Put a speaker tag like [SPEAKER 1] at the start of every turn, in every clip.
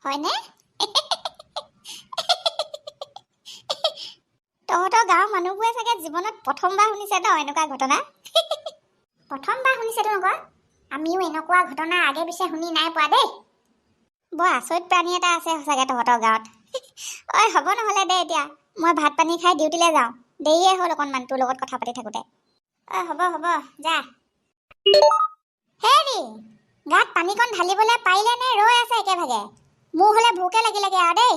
[SPEAKER 1] হয়নে? তহঁতৰ গাঁৱৰ মানুহবোৰে চাগে জীৱনত প্ৰথমবাৰ শুনিছে ন এনেকুৱা ঘটনা। প্ৰথমবাৰ শুনিছেতো নকয়, আমিও এনেকুৱা ঘটনা আগে পিছে শুনি নাই পোৱা দেই। বৰ আচৰিত প্ৰাণী এটা আছে সঁচাকৈ তহঁতৰ গাঁৱত। ঐ হ'ব নহ'লে দে এতিয়া, মই ভাত পানী খাই ডিউটিলৈ যাওঁ। দেৰিয়ে হ'ল অকণমান তোৰ লগত কথা পাতি থাকোঁতে। হ'ব যা। হেৰি গাত পানীকণ ঢালিবলৈ পাৰিলে নে ৰৈ আছে একেভাগে? মোৰ হ'লে ভোকে লাগিলেগে আৰু দেই।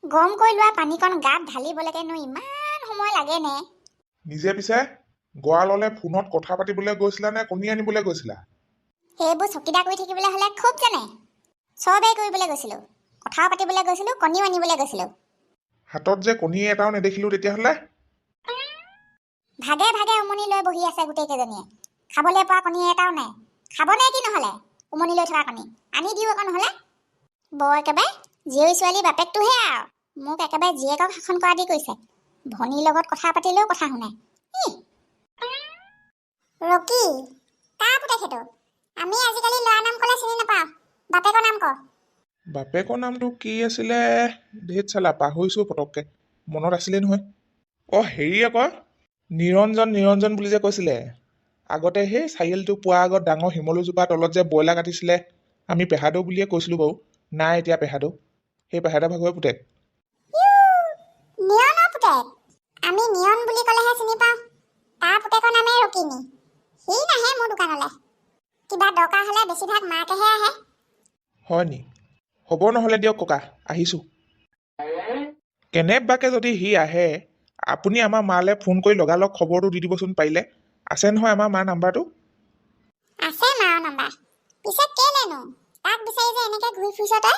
[SPEAKER 1] গৰম কৰি লোৱা পানীকণ গাত ঢালিবলৈকেনো ইমান সময় লাগে নে?
[SPEAKER 2] নিজে পিছে গঁৰাললৈ ফোনত কথা পাতিবলৈ গৈছিলা নে কণী আনিবলৈ গৈছিলা?
[SPEAKER 1] সেইবোৰ চকীদাৰ কৰি থাকিবলৈ হ'লে খুব জানে। চবেই কৰিবলৈ গৈছিলোঁ, কথাও পাতিবলৈ গৈছিলোঁ, কণীও আনিবলৈ গৈছিলোঁ।
[SPEAKER 2] হাতত যে কণী এটাও নেদেখিলোঁ তেতিয়াহ'লে?
[SPEAKER 1] ভাগে ভাগে উমনি লৈ বহি আছে গোটেইকেইজনীয়ে। খাবলৈ পোৱা কণী এটাও নাই। খাবনে কি নহ'লে উমনি লৈ থকা কণী? আনি দিওঁ আকৌ নহ'লে। বৰ একেবাৰে জীয়ৰী ছোৱালী বাপেকটোহে আৰু মোক একেবাৰে জীয়েকক শাসন কৰা দি কৰিছে। ভনীৰ লগত কথা পাতিলেও কথা শুনে। ৰকি কাৰ পুতেক সেইটো? আমি আজিকালি ল'ৰা নাম ক'লে চিনি নাপাওঁ, বাপেকৰ নাম ক।
[SPEAKER 2] বাপেকৰ নামটো কি আছিলে? ধেত চালা পাহৰিছোঁ পটককৈ, মনত আছিলে নহয়। হেৰি আকৌ নিৰঞ্জন বুলি যে কৈছিলে। আগতে সেই চাৰিআলিটো পোৱাৰ আগত ডাঙৰ শিমলুজোপা তলত যে ব্ৰইলাৰ কাটিছিলে, আমি পেহাদৌ বুলিয়ে কৈছিলোঁ বাৰু। নাই এতিয়া পেহাদৌ, সেই পেহাদৌ ভাগৰ পুতেক।
[SPEAKER 1] নিয়নৰ পুতেক? আমি নিয়ন বুলি ক'লেহে চিনি পাওঁ, তাৰ পুতেকৰ নামেই ৰকিনী। সি নাহে মোৰ দোকানলৈ, কিবা দৰকাৰ হ'লে বেছিভাগ মাকেহে আহে।
[SPEAKER 2] হয় নি? হ'ব নহ'লে দিয়ক ককা, আহিছোঁ। কেনেবাকৈ যদি সি আহে আপুনি আমাৰ মালৈ ফোন কৰি লগালগ খবৰটো দি দিবচোন পাৰিলে। আছে নহয় আমাৰ মাৰ নাম্বাৰটো?
[SPEAKER 1] আছে মাৰ নাম্বাৰ। পিছে কেলেনো তাক বিচাৰি যে এনেকৈ ঘূৰি ফুৰিছ তই?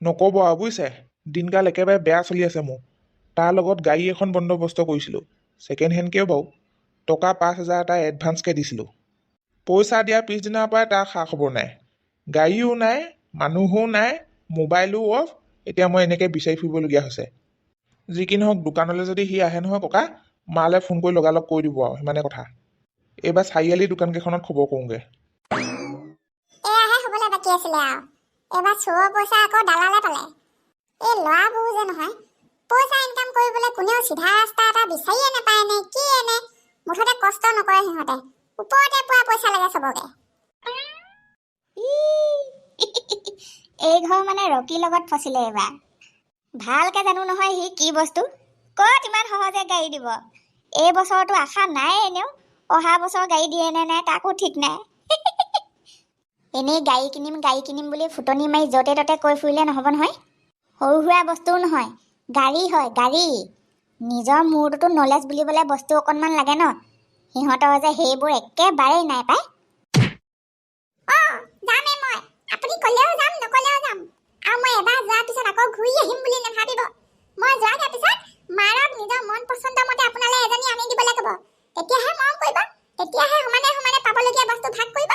[SPEAKER 2] নক'ব আৰু বুজিছে, দিনকাল একেবাৰে বেয়া চলি আছে মোৰ। তাৰ লগত গাড়ী এখন বন্দবস্ত কৰিছিলোঁ, ছেকেণ্ড হেণ্ডকেও বাৰু। টকা 5,000 এটা এডভান্সকৈ দিছিলোঁ। পইচা দিয়াৰ পিছদিনাৰ পৰাই তাৰ খা খবৰ নাই। গাড়ীও নাই, মানুহো নাই, মোবাইলো অফ। এতিয়া মই এনেকৈ বিচাৰি ফুৰিবলগীয়া হৈছে। যি কি নহওক দোকানলৈ যদি সি আহে নহয় ককা, মালৈ ফোন কৰি লগালগ কৈ দিব আৰু, সিমানে কথা। এইবাৰ চাৰিআলি দোকানকেইখনত খবৰ কৰোঁগৈ।
[SPEAKER 1] এয়াহে হ'বলৈ বাকী আছিলে আৰু। এইবাৰ চোৰৰ পইচা আকৌ দালালে পালে। এই ল'ৰাবোৰ যে নহয়, পইচা ইনকাম কৰিবলৈ কোনেও চিধা ৰাস্তা এটা বিচাৰিয়ে নাপায় নে কি এনে। মুঠতে কষ্ট নকৰে সিহঁতে, ওপৰতে পোৱা পইচা লাগে চবকে। এই ঘৰ মানে ৰকিৰ লগত ফচিলে এইবাৰ। ভালকে জানো নহয় সি কি বস্তু, ক'ত ইমান সহজে গাড়ী দিব। এই বছৰতো আশা নাই এনেও, অহা বছৰ গাড়ী দিয়ে নে নাই তাকো ঠিক নাই। এনেই গাড়ী কিনিম বুলি ফুটনি মাৰি য'তে ত'তে কৈ ফুৰিলে নহ'ব নহয়। সৰু সুৰা বস্তুও নহয়, গাড়ী হয় গাড়ী। নিজৰ মূৰটোতো নলেজ বুলিবলৈ বস্তু অকণমান লাগে ন। সিহঁতৰ যে সেইবোৰ একেবাৰেই নাই পায়। যামেই মই, আপুনি ক'লেও যাম নক'লেও যাম। আৰু মই এবাৰ যোৱাৰ পিছত আকৌ ঘূৰি আহিম বুলি নাভাবিব। মই যোৱাৰ পিছত মাৰক নিজৰ মন পচন্দ মতে আপোনালৈ এজনী আনি দিবলৈ ক'ব। তেতিয়াহে মৰম কৰিব, তেতিয়াহে সমানে সমানে পাবলগীয়া বস্তু ভাগ কৰিব।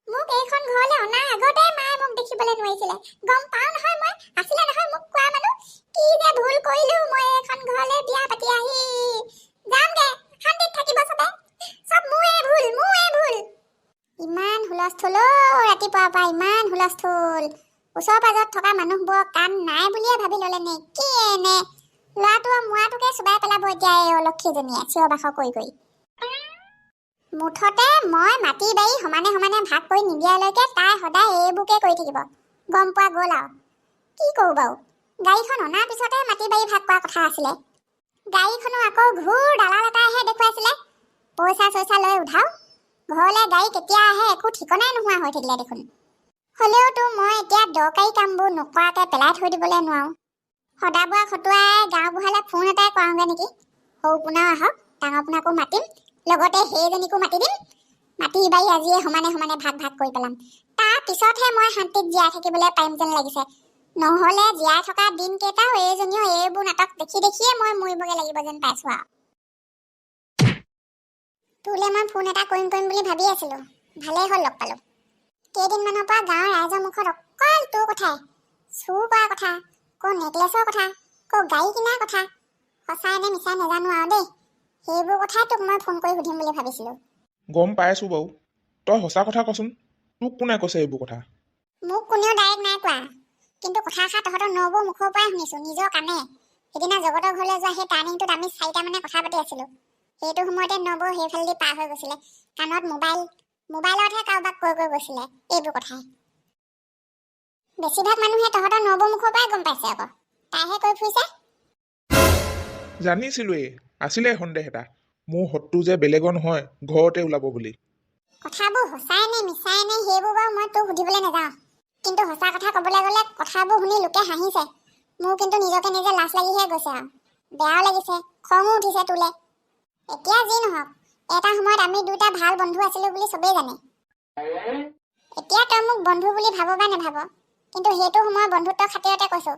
[SPEAKER 1] মোক এইখন ঘৰলৈ অনাৰ আগতে মায়ে মোক দেখিবলৈ নোৱাৰিছিলে। গম পাওঁ নহয় মই, আছিলে নহয় মোক কোৱা মানুহ। কি যে ভুল কৰিলো মই এইখন ঘৰলৈ বিয়া পাতি আহি। যামগে, শান্তিত থাকিব চবে। চব মোৰে ভুল। ইমান হুলস্থুল ৰাতিপুৱাৰ পৰা, ইমান হুলস্থুল। ওচৰ পাজৰত থকা মানুহবোৰৰ কাম নাই বুলিয়ে ভাবি ল'লে নে কি এনে। ল'ৰাটো মোৱাটোকে চুবাই পেলাব এতিয়া এই অলক্ষীজনীয়ে চিঞৰ বাখৰ কৰি। মুঠতে মই মাটি বাৰী সমানে সমানে ভাগ কৰি নিদিয়ালৈকে তাই সদায় এইবোৰকে কৰি থাকিব। গম পোৱা গ'ল আৰু কি কৰোঁ বাৰু। গাড়ীখন অনাৰ পিছতে মাটি বাৰী ভাগ কৰা কথা আছিলে। গাড়ীখনো আকৌ ঘূৰ দালাল এটাইহে দেখুৱাইছিলে। পইচা চইচা লৈ উঠাও, ঘৰলৈ গাড়ী কেতিয়া আহে একো ঠিকনাই নোহোৱা হৈ থাকিলে দেখোন। হ'লেওতো মই এতিয়া দৰকাৰী কামবোৰ নকৰাকৈ পেলাই থৈ দিবলৈ নোৱাৰোঁ। সদাবোৱা খটুৱাই গাঁওবুঢ়ালৈ ফোন এটাই কৰাওঁগৈ নেকি। সৰু পোনাও আহক, ডাঙৰ পোনাকো মাতিম, লগতে সেইজনীকো মাতি দিম। মাটি বাৰী আজিয়ে সমানে সমানে ভাগ কৰি পেলাম। তাৰ পিছতহে মই শান্তিত জীয়াই থাকিবলৈ পাৰিম যেন লাগিছে। নহ'লে জীয়াই থকা দিনকেইটাও এইজনীও এইবোৰ নাটক দেখিয়ে মই মৰিবগৈ লাগিব যেন পাইছোঁ আৰু। তোলৈ মই ফোন এটা কৰিম বুলি ভাবি আছিলোঁ, ভালেই হ'ল লগ পালোঁ। কেইদিনমানৰ পৰা গাঁৱৰ ৰাইজৰ মুখত অকল তোৰ কথাই, চুৰ কৰা কথা, ক'ৰ নেকলেছৰ কথা, ক'ৰ গাড়ী কিনাৰ কথা। সঁচাই নে মিছাই নাজানো আৰু দেই। সেইবোৰ কথাই তোক মই ফোন কৰি সুধিম বুলি ভাবিছিলোঁ।
[SPEAKER 2] গম পাইছোঁ বাৰু, তই সঁচা কথা কচোন, তোক কোনে কৈছে এইবোৰ কথা?
[SPEAKER 1] মোক কোনেও ডাইৰেক্ট নাই কোৱা, কিন্তু কথা এষাৰ তহঁতৰ নবৌ মুখৰ পৰাই শুনিছো নিজৰ কাণে। সেইদিনা জগতৰ ঘৰলৈ যোৱা সেই টাৰ্ণিংটোত আমি 4টা মানে কথা পাতি আছিলো। সেইটো সময়তে নবৌ সেইফালেদি পাৰ হৈ গৈছিলে। কাণত মোবাইলতহে কাৰোবাক কৈ গৈছিলে এইবোৰ কথাই। বেছিভাগ মানুহে তহঁতৰ নবৌ মুখৰ পৰাই গম পাইছে আকৌ, তাইহে কৈ ফুৰিছে।
[SPEAKER 2] জানিছিলোৱেই, আছিলে সন্দেহ এটা। মোৰ শত্ৰু যে বেলেগৰ নহয়, ঘৰতে ওলাব বুলি।
[SPEAKER 1] কথাবোৰ সঁচাই নে মিছাই নে সেইবোৰ বাৰু মই তোক সুধিবলৈ নাযাওঁ, কিন্তু সঁচা কথা ক'বলৈ গ'লে কথাবোৰ শুনি লোকে হাঁহিছে। মোৰ কিন্তু নিজকে নিজে লাজ লাগিহে গৈছে আৰু বেয়াও লাগিছে, খঙো উঠিছে তোলে। এতিয়া যি নহওক, এটা সময়ত আমি দুটা ভাল বন্ধু আছিলো বুলি চবেই জানে। এতিয়া তই মোক বন্ধু বুলি ভাব বা নেভাব, কিন্তু সেইটো সময়ৰ বন্ধুত্বৰ খাতিৰতে কৈছো।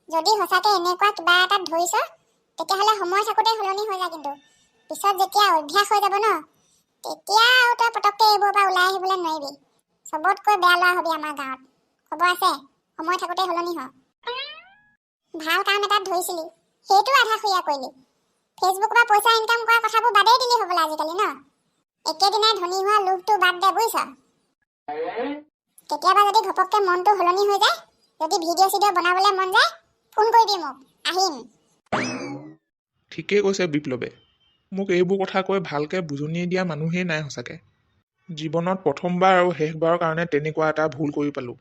[SPEAKER 1] যদি সঁচাকে এনেকুৱা কিবা এটাত ধৰিছ, তেতিয়াহ'লে সময় থাকোঁতে সলনি হৈ যায়। কিন্তু পিছত যেতিয়া অভ্যাস হৈ যাব ন, তেতিয়া আৰু তই পটককৈ এইবোৰৰ পৰা ওলাই আহিবলৈ নোৱাৰিবি। চবতকৈ বেয়া ল'ৰা হবি আমাৰ গাঁৱত। খবৰ আছে, সময় থাকোঁতে সলনি হ। ভাল কাম এটাত ধৰিছিলি, সেইটো আধা খুৰীয়া কৰিলি। ফেচবুকৰ পৰা পইচা ইনকাম কৰা কথাবোৰ বাদেই দিলি হ'বলৈ আজিকালি ন। একেদিনাই ধনী হোৱা লোভটো বাদ দে বুজিছ। কেতিয়াবা যদি ঘপককৈ মনটো সলনি হৈ যায়, যদি ভিডিঅ' বনাবলৈ মন যায়, ফোন কৰিবি মোক, আহিম।
[SPEAKER 2] ঠিকেই কৈছে বিপ্লৱে। মোক এইবোৰ কথা কৈ ভালকৈ বুজনি দিয়া মানুহেই নাই সঁচাকৈ। জীৱনত প্ৰথমবাৰ আৰু শেষবাৰৰ কাৰণে তেনেকুৱা এটা ভুল কৰি পালোঁ।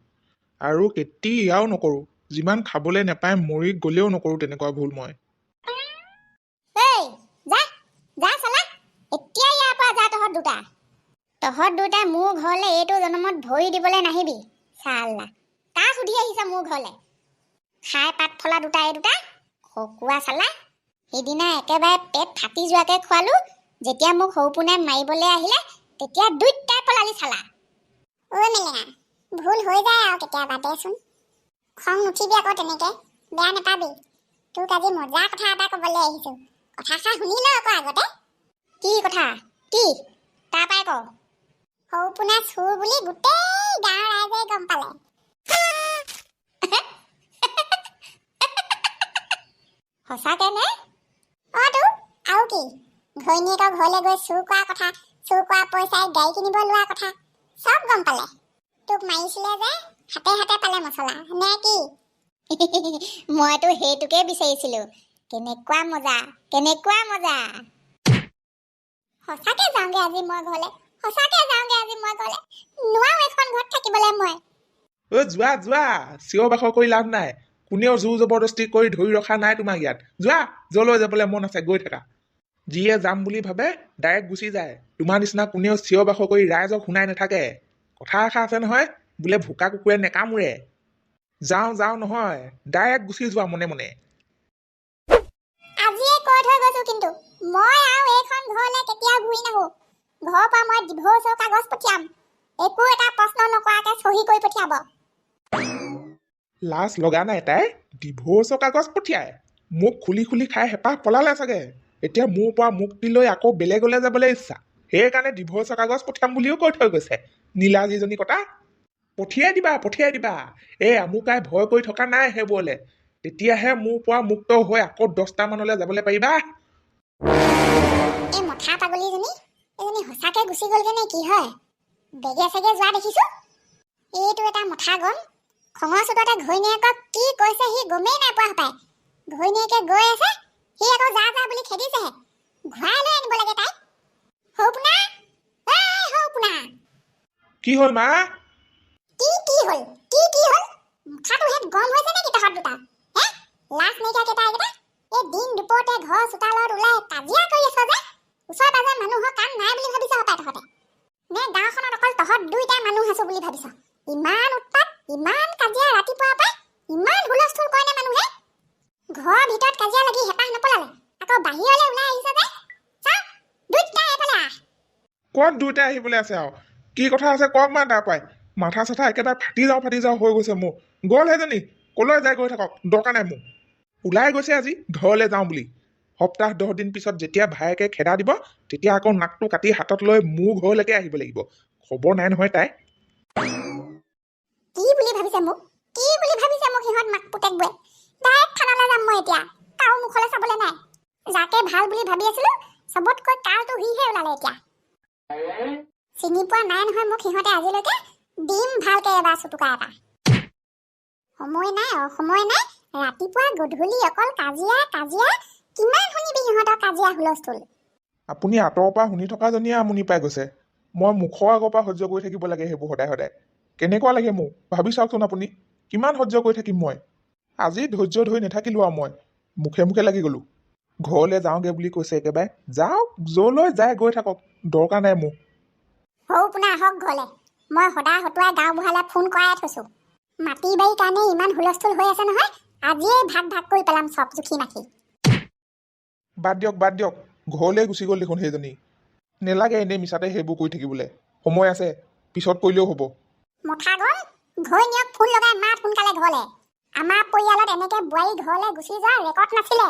[SPEAKER 2] আৰু কেতিয়াও নকৰোঁ। যিমান খাবলৈ নাপায় মৰি গ'লেও নকৰোঁ তেনেকুৱা ভুল মই।
[SPEAKER 1] এই যা যা চালা, এতিয়া ইয়াৰ পৰা যা। তহঁত দুটাই মোৰ ঘৰলৈ এইটো জন্মত ভৰি দিবলৈ নাহিবি। চালা কাক সুধি আহিছে মোৰ ঘৰলৈ? খাই পাত ফলা দুটা এই দুটা খকুৱা চালা। সেইদিনা একেবাৰে পেট ফাটি যোৱাকৈ খোৱালো। যেতিয়া মোক সৌপোনে মাৰিবলৈ আহিলে, তেতিয়া দুইটাই পলালি চালা। ঐ মেলেঙা, ভুল হৈ যায় আৰু কেতিয়াবা, দেচোন। খং নুঠিবি আকৌ তেনেকে, বেয়া নাপাবি। তোক আজি মজা কথা এটা ক'বলৈ আহিছো। কথাষাৰ শুনি ল আকৌ আগতে। কি কথা? কি? তাৰপৰাই ক। সৌপোনা চোৰ বুলি গোটেই গাঁৱৰ ৰাইজে গম পালে। সঁচাকে নে? তো আৰু কি? ঘৈণীয়েকৰ ঘৰলৈ গৈ চুৰ কৰা কথা, চুৰ কৰা পইচাই গাড়ী কিনিব লোৱা কথা, চব গম পালে। তোক মাৰিছিলে যে হাতে হাতে পালে মছলা, নে কি? মইতো সেইটোকে বিচাৰিছিলো। কেনেকুৱা মজা, কেনেকুৱা মজা। সঁচাকে যাওঁগে আজি মই ঘৰলে, নোৱাৰো এখন ঘৰত থাকিবলৈ মই।
[SPEAKER 2] যোৱা যোৱা, চিঞৰ বাখৰ কৰি লাভ নাই। কোনেও জোৰ জবৰদস্তি কৰি ধৰি ৰখা নাই তোমাক ইয়াত। যোৱা, যলৈ যাবলৈ মন আছে গৈ থাকা। যিয়ে যাম বুলি ভাবে ডাইৰেক্ট গুচি যায়। তোমাৰ নিচিনা কোনেও চিঞৰ বাখৰ কৰি ৰাইজক শুনাই নাথাকে। কথা এষাৰ আছে নহয়, বোলে ভোকা কুকুৰে নেকামোৰে। যাওঁ নহয়, ডাইৰেক্ট গুচি যোৱা মনে মনে।
[SPEAKER 1] আজিয়ে কৈ থৈ গৈছো, কিন্তু মই আৰু এইখন ঘৰলৈ কেতিয়াও ঘূৰি নাহো। ঘৰৰ পৰা মই ডিভোৰ্চৰ কাগজ পঠিয়াম, একো এটা প্ৰশ্ন নকৰাকে চহী কৰি পঠিয়াব।
[SPEAKER 2] লাজ লগা নাই তাই? ডিভোৰ্চৰ কাগজ পঠিয়াই মোক খুলি খুলি খাই হেঁপাহ পলালে চাগে। এতিয়া মোৰ পৰা মুক্তি লৈ আকৌ বেলেগলৈ যাবলৈ ইচ্ছা, সেইকাৰণে ডিভোৰ্চৰ কাগজ পঠিয়াম বুলিও কৈ থৈ গৈছে। নীলাজীজনী কটা, পঠিয়াই দিবা। এই আমুকাই ভয় কৰি থকা নাই সেইবোৰলে। তেতিয়াহে মোৰ পৰা মুক্ত হৈ আকৌ 10টা মানলৈ যাবলৈ পাৰিবা।
[SPEAKER 1] এই মথা পাগলীজনী, এজনী সঁচাকে গুচি গ'লগে নে কি হয়? বেগে চেগে যোৱা দেখিছো। এইটো এটা মথা গম। খঙৰ চোততে ঘৈণীয়েকক কি কৈছে সি গমেই নাই পোৱা হপায়। ঘৈণীয়েকে গৈ আছে, সি আকৌ যা বুলি খেদিছেহে। ঘূৰাই লৈ আনিব লাগে তাইক। সৌপোনা, সৌপোনা।
[SPEAKER 2] কি হ'ল মা?
[SPEAKER 1] কি হ'ল? মুখাটো হেত গৰম হৈছে নেকি তহঁত দুটা? লাজ নাইকিয়া কেইটা এইকেইটা। এই দিন দুপৰতে ঘৰ চোতালত ওলাই কাজিয়া কৰি আছ যে। ওচৰ পাজৰ মানুহৰ কাম নাই বুলি ভাবিছ হপায় তহঁতে। নে গাঁওখনত অকল তহঁত দুইটাই মানুহ আছো বুলি ভাবিছ? ইমান উৎপাত, ইমান কাজিয়া ৰাতিপুৱাৰ পৰা, ইমান হুলস্থুল কৰে নে মানুহে? ঘৰৰ ভিতৰত কাজিয়া লাগি হেঁপাহ নপলালে, আকৌ বাহিৰলৈ ওলাই আহিছ যে। চা, দুইটাই এইফালে আহ।
[SPEAKER 2] ক'ত দুইটাই আহিবলৈ আছে আৰু? কি কথা আছে কওক মা তাৰ পৰাই। মাথা চাথা একেবাৰে ফাটি যাওঁ হৈ গৈছে মোৰ। গ'ল সেইজনী, কলৈ যায় গৈ থাকক, দৰকাৰ নাই মোৰ। ওলাই গৈছে আজি ঘৰলৈ যাওঁ বুলি। সপ্তাহ 10 দিন পিছত যেতিয়া ভায়েকে খেদা দিব, তেতিয়া আকৌ নাকটো কাটি হাতত লৈ মোৰ ঘৰলৈকে আহিব লাগিব। খবৰ নাই নহয় তাই।
[SPEAKER 1] কি বুলি ভাবিছে মোক সিহঁত মাক পুতেকবোৰে? ডাইৰেক্ট থানালৈ যাম মই এতিয়া। কাৰো মুখলৈ চাবলৈ নাই। যাকে ভাল বুলি ভাবি আছিলো, চবতকৈ কালটো হিহে ওলালে এতিয়া। চিনি পোৱা নাই নহয় মোক সিহঁতে আজিলৈকে। দিম ভালকে এবাৰ চুটুকা এটা। সময় নাই অসময় নাই ৰাতিপুৱা গধূলি অকল কাজিয়া কাজিয়া কিমান শুনিবি সিহঁতৰ কাজিয়া হুলস্থুল
[SPEAKER 2] আপুনি আঁতৰৰ পৰা শুনি থকাজনীয়ে আমনি পাই গৈছে মই মুখৰ আগৰ পৰা সহ্য কৰি থাকিব লাগে সেইবোৰ সদায় সদায় কেনেকুৱা লাগে মোক ভাবি চাওকচোন আপুনি কিমান সহ্য কৰি থাকিম মই আজি ধৈৰ্য ধৰি নাথাকিলো আৰু মই মুখে মুখে লাগি গলো ঘৰলৈ যাওঁগে বুলি কৈছে একেবাৰে যাওক যলৈ যায় গৈ থাকক দৰকাৰ নাই মোক
[SPEAKER 1] হৌ পোনা আহক ঘৰলে মই সদায় হতুৱাই গাঁও বুঢ়ালৈ ফোন কৰাই থৈছো মাটি বাৰীৰ কাৰণে ইমান হুলস্থুল হৈ আছে নহয় আজিয়ে ভাগ ভাগ কৰি পেলাম চব জুখি মাখি
[SPEAKER 2] বাদ দিয়ক ঘৰলৈ গুচি গ'ল দেখোন সেইজনী নেলাগে এনেই মিছাতে সেইবোৰ কৰি থাকিবলৈ সময় আছে পিছত কৰিলেও হ'ব
[SPEAKER 1] মুঠা গ'ল ঘৈণীয়েক ফোন লগাই মাত সোনকালে ঘৰলে আমাৰ পৰিয়ালত এনেকে বোৱাৰী ঘৰলে গুচি যোৱা ৰেকৰ্ড নাছিলে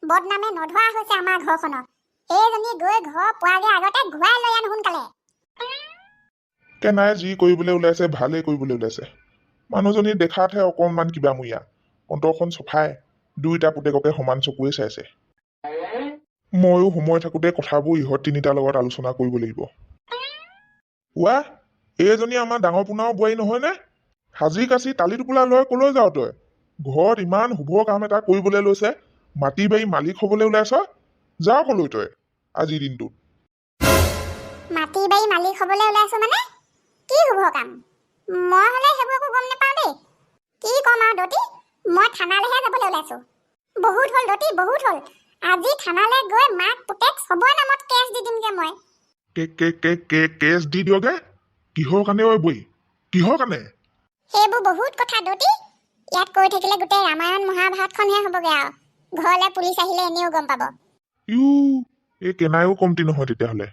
[SPEAKER 1] বদনামে নধৰা হৈছে আমাৰ ঘৰখনত এইজনী গৈ ঘৰ পোৱাগে আগতে ঘূৰাই লৈ আন সোনকালে
[SPEAKER 3] কেনাই যি কৰিবলৈ ওলাইছে ভালেই কৰিবলৈ ওলাইছে মানুহজনী দেখাতহে অকণমান কিবা মুয়া অন্তৰখন চফাই দুইটা পুতেককে সমান চকুৱে চাইছে ময়ো সময় থাকোঁতে কথাবোৰ ইহঁত তিনিটাৰ লগত আলোচনা কৰিব লাগিব ৱা এইজনী আমাৰ ডাঙৰ পোনাও বোৱাৰী নহয়নে সাজি কাচি টালি টোপোলা লৈ কলৈ যাওঁ তই ঘৰত ইমান শুভ কাম এটা কৰিবলৈ লৈছে মাটি বাৰী মালিক হ'বলৈ ওলাইছ যা কলৈ তই আজিৰ দিনটোত
[SPEAKER 1] মাটি বাৰী মালিক হ'বলৈ ওলাইছো মানে কি শুভ কাম মই হ'লে সেইবোৰ একো গম নাপাওঁ দেই কি ক'ম আৰু দতি মই থানালৈহে যাবলৈ ওলাইছো বহুত হ'ল দতি বহুত হ'ল আজি থানালৈ গৈ মাক পুতেক চবৰে নামত কেছ দি দিমগে মই
[SPEAKER 3] কেছ দি দিয়গে কিহৰ কাৰণে ঐ বৈ কিহৰ কাৰণে
[SPEAKER 1] সেইবোৰ বহুত কথা দতি ইয়াত কৈ থাকিলে গোটেই ৰামায়ণ মহাভাৰতখনহে হ'বগে আৰু ঘৰলৈ পুলিচ আহিলে এনেও গম পাব
[SPEAKER 3] ইউ এই কেনাইও কমতি নহয় তেতিয়াহ'লে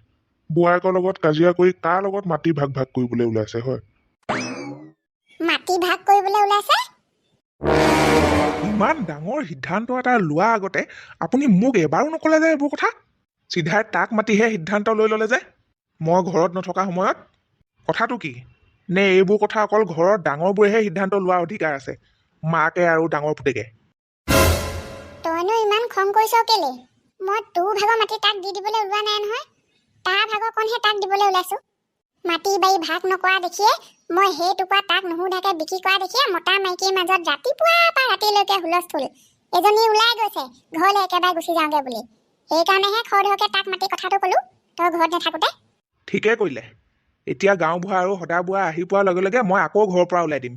[SPEAKER 3] বোৱায়েকৰ লগত কাজিয়া কৰি কাৰ লগত মাটি ভাগ ভাগ কৰিবলৈ ওলাইছে হয়
[SPEAKER 1] মাটি ভাগ কৰিবলৈ ওলাইছে
[SPEAKER 2] ইমান ডাঙৰ সিদ্ধান্ত এটা লোৱা আগতে আপুনি মোক এবাৰো নক'লে যে এইবোৰ কথা চিধাই তাক মাতিহে সিদ্ধান্ত লৈ ল'লে যে মই ঘৰত নথকা সময়ত কথাটো কি নে এইবোৰ কথা অকল ঘৰৰ ডাঙৰবোৰেহে সিদ্ধান্ত লোৱাৰ অধিকাৰ আছে মাকে আৰু ডাঙৰ পুতেকে
[SPEAKER 1] তইনো ইমান খং কৰিছ কেলে মই তোৰ ভাগৰ মাটি তাক দি দিবলৈ ওলোৱা নাই নহয় তাৰ ভাগৰকণহে তাক দিবলৈ ওলাইছো মাটি বাৰী ভাগ নকৰা দেখিয়ে মই সেই টুকুৰা তাক নুসুধাকে বিক্ৰী কৰা দেখিয়ে মতা মাইকীৰ মাজত ৰাতিপুৱাৰ পৰা ৰাতিলৈকে হুলস্থুল এজনী ওলাই গৈছে ঘৰলৈ একেবাৰে গুচি যাওঁগে বুলি সেইকাৰণেহে খৰধৰকে তাক মাতি কথাটো ক'লো তই ঘৰত নাথাকোতে
[SPEAKER 2] ঠিকে কৰিলে এতিয়া গাঁওবুঢ়া আৰু সদাবুঢ়া আহি পোৱাৰ লগে লগে মই আকৌ ঘৰৰ পৰা ওলাই দিম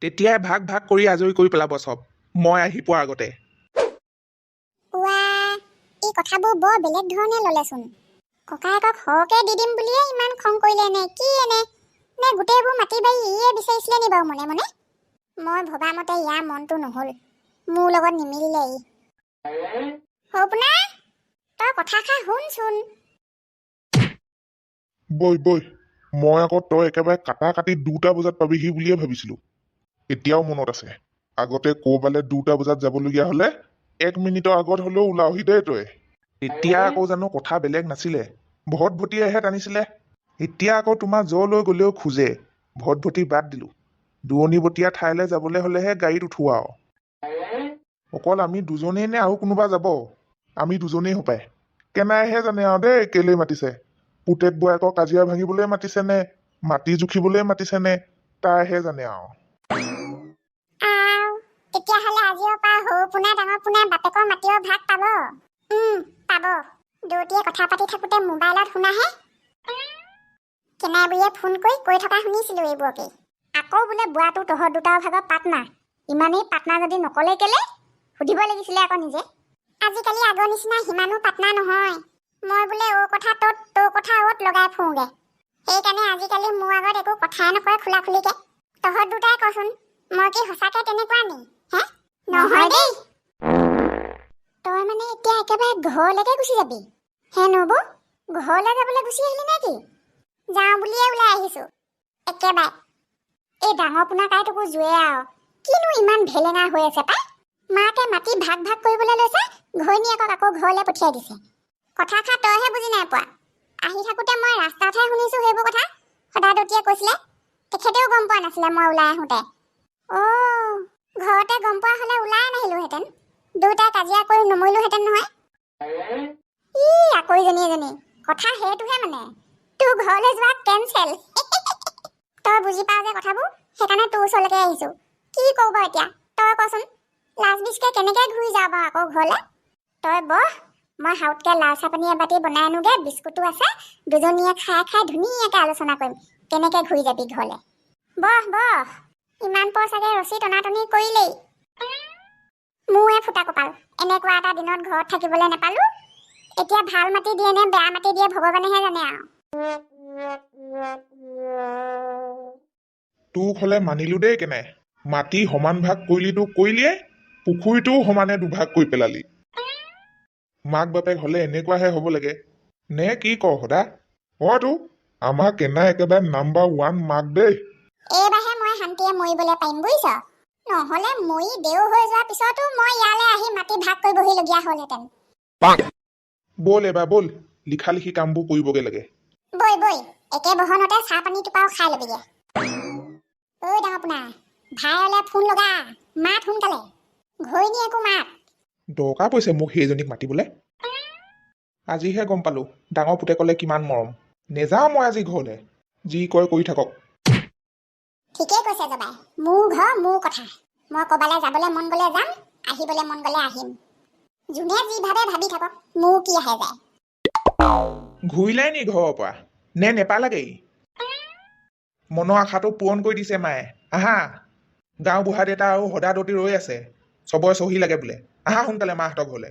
[SPEAKER 2] তেতিয়াই ভাগ ভাগ কৰি আজৰি কৰি পেলাব চব মই আহি পোৱাৰ আগতে
[SPEAKER 1] ৱা এই কথাবোৰ বৰ বেলেগ ধৰণে ল'লেচোন ককায়েকক সৰহকে দি দিম বুলিয়ে ইমান খং কৰিলে নে কি এনে নে গোটেইবোৰ মাটি বাৰী ইয়ে বিচাৰিছিলে নি বাৰু মনে মনে মই ভবা মতে ইয়াৰ মনটো নহ'ল মোৰ লগত নিমিলিলে ই সৌপনা তই কথাষাৰ শুনচোন
[SPEAKER 3] বৈ মই আকৌ তই একেবাৰে কাটা কাটি 2টা বজাত পাবিহি বুলিয়ে ভাবিছিলো এতিয়াও মনত আছে আগতে ক'বালে 2টা বজাত যাবলগীয়া হ'লে 1 মিনিটৰ আগত হ'লেও ওলাওহি দেই তই
[SPEAKER 2] তেতিয়া আকৌ জানো কথা বেলেগ নাছিলে ভটভটিয়েহে টানিছিলে এতিয়া আকৌ তোমাৰ যলৈ গ'লেও খোজে ভটভটি বাদ দিলো দুৱনিবতীয়া ঠাইলৈ যাবলৈ হ'লেহে গাড়ীত উঠোৱা অকল আমি দুজনেই নে আৰু কোনোবা যাব আমি দুজনেই হপায় কেনাইহে জানে আৰু দেই কেলেই মাতিছে পুতেক বোৱায়েকৰ কাজিয়া ভাঙিবলৈ মাতিছে নে মাটি জুখিবলৈ মাতিছে নে তাইহে জানে আৰু
[SPEAKER 1] তেতিয়াহ'লে আজিৰ পৰা সৰু পোনা ডাঙৰ পোনা বাপেকৰ মাটিৰ ভাগ পাব পাব দুয়োটিয়ে কথা পাতি থাকোঁতে মোবাইলত শুনাহে কেনাই বুঢ়ীয়ে ফোন কৰি কৈ থকা শুনিছিলোঁ এইবোৰকে আকৌ বোলে বুঢ়াটো তহঁত দুটাৰ ভাগৰ পাটনা ইমানেই পাটনা যদি নকলে কেলে সুধিব লাগিছিলে আকৌ নিজে আজিকালি আগৰ নিচিনা সিমানো পাটনা নহয় মই বোলে অ' কথা ত'ত তোৰ কথা অ'ত লগাই ফুৰোঁগে সেইকাৰণে আজিকালি মোৰ আগত একো কথাই নকয় খোলা খুলিকে তহঁত দুটাই কচোন মই কি সঁচাকৈ তেনেকুৱা নি হে নহয় দেই তই মানে এতিয়া একেবাৰে ঘৰলৈকে গুচি যাবি হে নবৌ ঘৰলৈ যাবলৈ গুচি আহিলি নেকি যাওঁ বুলিয়ে ওলাই আহিছোঁ একেবাৰে এই ডাঙৰ পোনা কাইটোকো জুয়ে আৰু কিনো ইমান ভেলেঙা হৈ আছে পাই মাকে মাটি ভাগ ভাগ কৰিবলৈ লৈছে ঘৈণীয়েকক আকৌ ঘৰলৈ পঠিয়াই দিছে কথাষাৰ তইহে বুজি নাই পোৱা আহি থাকোঁতে মই ৰাস্তাতহে শুনিছোঁ সেইবোৰ কথা সদাদতীয়ে কৈছিলে তেখেতেও গম পোৱা নাছিলে মই ওলাই আহোঁতে অ' ঘৰতে গম পোৱা হ'লে ওলাই নাহিলোহেঁতেন দুটাই কাজিয়া কৰি নমৰিলোহেঁতেন নহয় আকৌ এজনী কথা সেইটোহে মানে তোৰ ঘৰলৈ যোৱা কেঞ্চেল তই বুজি পাওঁ যে কথাবোৰ সেইকাৰণে তোৰ ওচৰলৈকে আহিছোঁ কি কওঁ কৰো বাৰু এতিয়া তই কচোন লাজ বিচকে কেনেকে ঘূৰি যাওঁ বাৰু আকৌ ঘৰলে তই বহ মই হাউতকে লাল চাহ পানী এবাটি বনাই আনোগে বিস্কুটো আছে দুজনীয়ে খাই খাই ধুনীয়াকে আলোচনা কৰিম কেনেকে ঘূৰি যাবি ঘৰলে বহ বহ ইমান পৰ চাগে ৰছী টনাটনি কৰিলেই মোৰে ফুটা কপাল এনেকুৱা এটা দিনত ঘৰত থাকিবলৈ নাপালো এতিয়া ভাল মাটি দিয়ে নে বেয়া মাটি দিয়ে ভগৱানেহে জানে আৰু
[SPEAKER 3] তোক হলে মানিলো দেই কেনে মাটি সমান ভাগ কৰিলিতো কৰিলিয়ে পুখুৰীটোও সমানে দুভাগ কৰি পেলালি মাক বাপেক হলে এনেকুৱাহে হ'ব লাগে নে কি ক সদা হয়তো আমাৰ কেনা একেবাৰে নাম্বাৰ 1 মাক দেই
[SPEAKER 1] এইবাৰহে মই শান্তিয়ে মৰিবলৈ পাৰিম বুজিছ নহলে মৰি দেও হৈ যোৱাৰ পিছতো মই ইয়ালৈ আহি মাটি ভাগ কৰি বহিলগীয়া হ'লহেঁতেন
[SPEAKER 2] ব'ল এবাৰ ব'ল লিখা লিখি কামবোৰ কৰিবগে লাগে
[SPEAKER 1] বৈ বৈ একে বহনতে চাহ পানী টোপাও খাই ল'বিগে ঐ ডাঙৰ পোনা ভাইলে ফোন লগা মাত সোনকালে ঘৈণী একো মাত
[SPEAKER 2] দৰকাৰ পৰিছে মোক সেইজনীক মাতিবলৈ আজিহে গম পালো ডাঙৰ পুতেকলে কিমান মৰম নেযাওঁ মই আজি ঘৰলে যি কয় কৰি থাকক
[SPEAKER 1] ঠিকেই কৈছে জবাই মোৰ ঘৰ মোৰ কথা মই ক'বালৈ যাবলৈ মন গ'লে যাম আহিবলৈ মন গ'লে আহিম যোনে যিভাৱে ভাবি থাকক মোৰ কি আহে যায়
[SPEAKER 2] ঘূৰিলাই নি ঘৰৰ পৰা নে নেপালাগেই মনৰ আশাটো পূৰণ কৰি দিছে মায়ে আহা গাঁও বুঢ়া দেউতা আৰু সদা দতি ৰৈ আছে চবৰে চহী লাগে বোলে আহা সোনকালে মাহঁতৰ ঘৰলে